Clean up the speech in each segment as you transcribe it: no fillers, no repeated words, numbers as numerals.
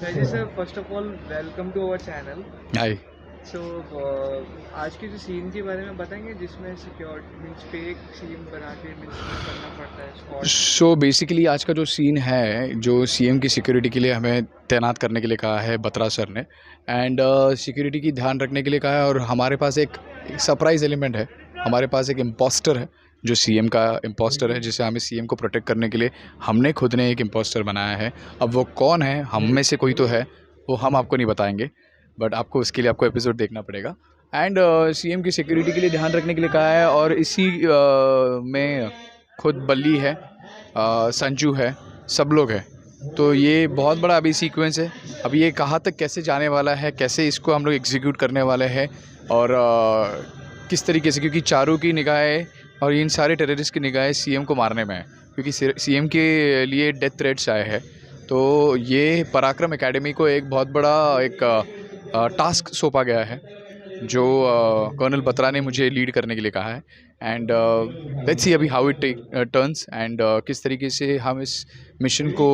Rajesh sir, first of all, welcome to our channel. Hi. So, आज के जो scene के बारे में बताएंगे जिसमें सिक्योरिटी मीन्स फेक सीन बना के मीन्स करना पड़ता है स्क्वाड। सो बेसिकली आज का जो सीन है, जो सीएम की सिक्योरिटी के लिए हमें तैनात करने के लिए कहा है बत्रा सर ने, एंड सिक्योरिटी की ध्यान रखने के लिए कहा है। और हमारे पास एक सरप्राइज़ एलिमेंट है, हमारे पास एक इम्पोस्टर है जो सीएम का इम्पोस्टर है, जिसे हमें सीएम को प्रोटेक्ट करने के लिए हमने खुद ने एक इम्पोस्टर बनाया है। अब वो कौन है, हम में से कोई तो है, वो हम आपको नहीं बताएंगे, बट आपको उसके लिए आपको एपिसोड देखना पड़ेगा। एंड सीएम की सिक्योरिटी के लिए ध्यान रखने के लिए कहा है, और इसी में खुद बल्ली है, संजू है, सब लोग हैं। तो ये बहुत बड़ा अभी सीक्वेंस है। अब ये कहाँ तक कैसे जाने वाला है, कैसे इसको हम लोग एग्जीक्यूट करने वाले हैं, और किस तरीके से, क्योंकि चारों की निगाहें और इन सारे टेररिस्ट की निगाहें सीएम को मारने में है, क्योंकि सीएम के लिए डेथ थ्रेट्स आए हैं। तो ये पराक्रम एकेडमी को एक बहुत बड़ा एक टास्क सौंपा गया है, जो कर्नल बत्रा ने मुझे लीड करने के लिए कहा है। एंड लेट्स सी अभी हाउ इट टर्न्स, एंड किस तरीके से हम इस मिशन को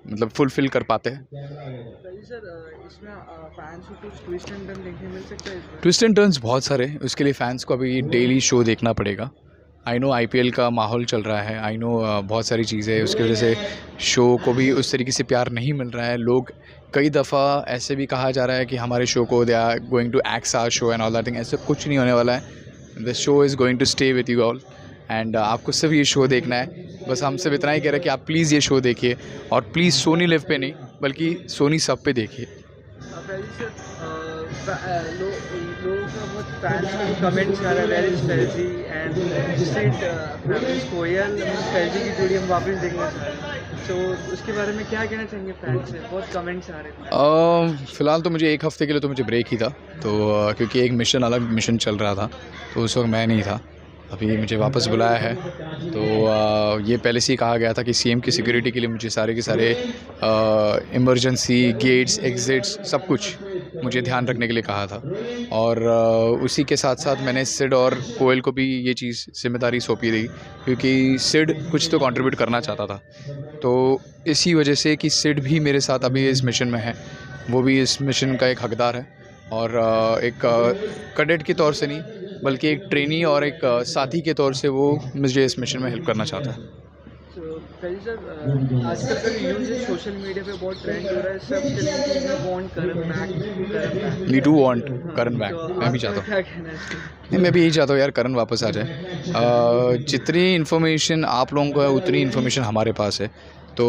मतलब फुलफिल कर पाते हैं। राजेश सर, इसमें फैंस को कुछ ट्विस्ट एंड टर्न देखने मिल सकता है इसमें? ट्विस्ट एंड टर्न्स बहुत सारे, उसके लिए फ़ैन्स को अभी डेली शो देखना पड़ेगा। आई नो आईपीएल का माहौल चल रहा है, आई नो बहुत सारी चीज़ें, उसकी वजह से शो को भी उस तरीके से प्यार नहीं मिल रहा है। लोग कई दफ़ा ऐसे भी कहा जा रहा है कि हमारे शो को they are going to axe our show and all that thing. ऐसे कुछ नहीं होने वाला है। The show is going to stay with you all, and आपको सिर्फ ये शो देखना है। बस हम सिर्फ इतना ही कह रहे हैं कि आप प्लीज़ ये शो देखिए, और प्लीज़ सोनी लिव पे नहीं बल्कि सोनी सब पे देखिए। राजेश सर, लोगों का बहुत फैंस का कमेंट्स आ रहा है वेरी स्पेल्जी एंड सिड कोयल स्पेल्जी की जोड़ी हम वापस देखना चाह रहे हैं। तो उसके बारे में क्या कहना चाहेंगे फैंस से? बहुत कमेंट्स आ रहे थे। फ़िलहाल तो मुझे एक हफ़्ते के लिए तो मुझे ब्रेक ही था, तो क्योंकि एक मिशन अलग मिशन चल रहा था, तो उस वक्त मैं नहीं था। अभी मुझे वापस बुलाया है, तो ये पहले से ही कहा गया था कि सीएम की सिक्योरिटी के लिए मुझे सारे के सारे इमरजेंसी गेट्स, एग्ज़िट्स, सब कुछ मुझे ध्यान रखने के लिए कहा था। और उसी के साथ साथ मैंने सिड और कोयल को भी ये चीज़ जिम्मेदारी सौंपी थी, क्योंकि सिड कुछ तो कंट्रीब्यूट करना चाहता था। तो इसी वजह से कि सिड भी मेरे साथ अभी इस मिशन में है, वो भी इस मिशन का एक हकदार है, और एक कैडेट के तौर से नहीं बल्कि एक ट्रेनी और एक साथी के तौर से वो मुझे इस मिशन में हेल्प करना चाहता है। राजेश सर, आजकल का न्यूज़ है सोशल मीडिया पे बहुत ट्रेंड हो रहा है, सब want Karan back. Me too want Karan back, मैं भी चाहता हूँ। क्या कहना है इसके? नहीं, मैं भी यही चाहता हूँ यार, करण वापस आ जाए। जितनी इन्फॉर्मेशन आप लोगों को है उतनी इन्फॉर्मेशन हमारे पास है, तो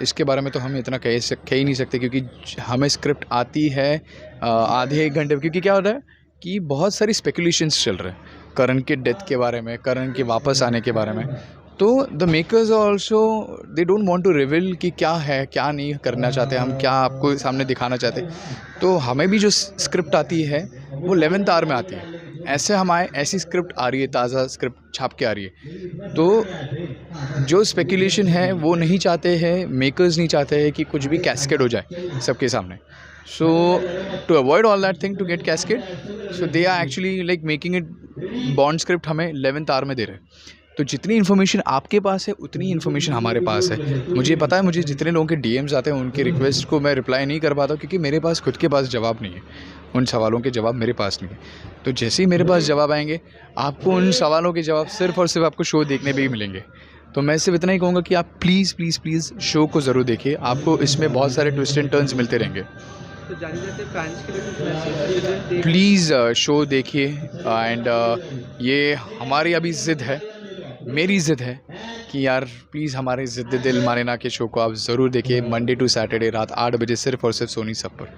इसके बारे में तो हम इतना कह ही नहीं सकते, क्योंकि हमें स्क्रिप्ट आती है आधे एक घंटे। क्योंकि क्या होता है कि बहुत सारी स्पेकुलेशंस चल रहे हैं करण के डेथ के बारे में, करण के वापस आने के बारे में। तो the makers also they don't want to reveal कि क्या है क्या नहीं करना चाहते, हम क्या आपको सामने दिखाना चाहते। तो हमें भी जो स्क्रिप्ट आती है वो 11th आवर में आती है। ऐसे हमारे ऐसी स्क्रिप्ट आ रही है, ताज़ा स्क्रिप्ट छाप के आ रही है। तो जो स्पेकुलेशन है वो नहीं चाहते हैं, मेकर्स नहीं चाहते हैं कि कुछ भी कैस्केड हो जाए सबके सामने। So to avoid all that thing, to get cascade, so they are actually like making it bond script हमें 11th आवर में दे रहे हैं। तो जितनी इन्फॉर्मेशन आपके पास है उतनी इन्फॉर्मेशन हमारे पास है। मुझे पता है, मुझे जितने लोगों के डीएम्स आते हैं उनके रिक्वेस्ट को मैं रिप्लाई नहीं कर पाता, क्योंकि मेरे पास खुद के पास जवाब नहीं है, उन सवालों के जवाब मेरे पास नहीं है। तो जैसे ही मेरे पास जवाब आएंगे, आपको उन सवालों के जवाब सिर्फ और सिर्फ आपको शो देखने पे ही मिलेंगे। तो मैं सिर्फ इतना ही कहूँगा कि आप प्लीज़ प्लीज़ प्लीज़ शो को ज़रूर देखिए, आपको इसमें बहुत सारे ट्विस्ट एंड टर्न्स मिलते रहेंगे। तो जाने जाते फैंस के लिए कुछ मैसेज प्लीज़ शो देखिए। एंड ये हमारी अभी ज़िद है, मेरी ज़िद है कि यार प्लीज़ हमारे ज़िद दिल माने ना के शो को आप ज़रूर देखिए, मंडे टू सैटरडे रात 8 बजे सिर्फ और सिर्फ सोनी सब पर।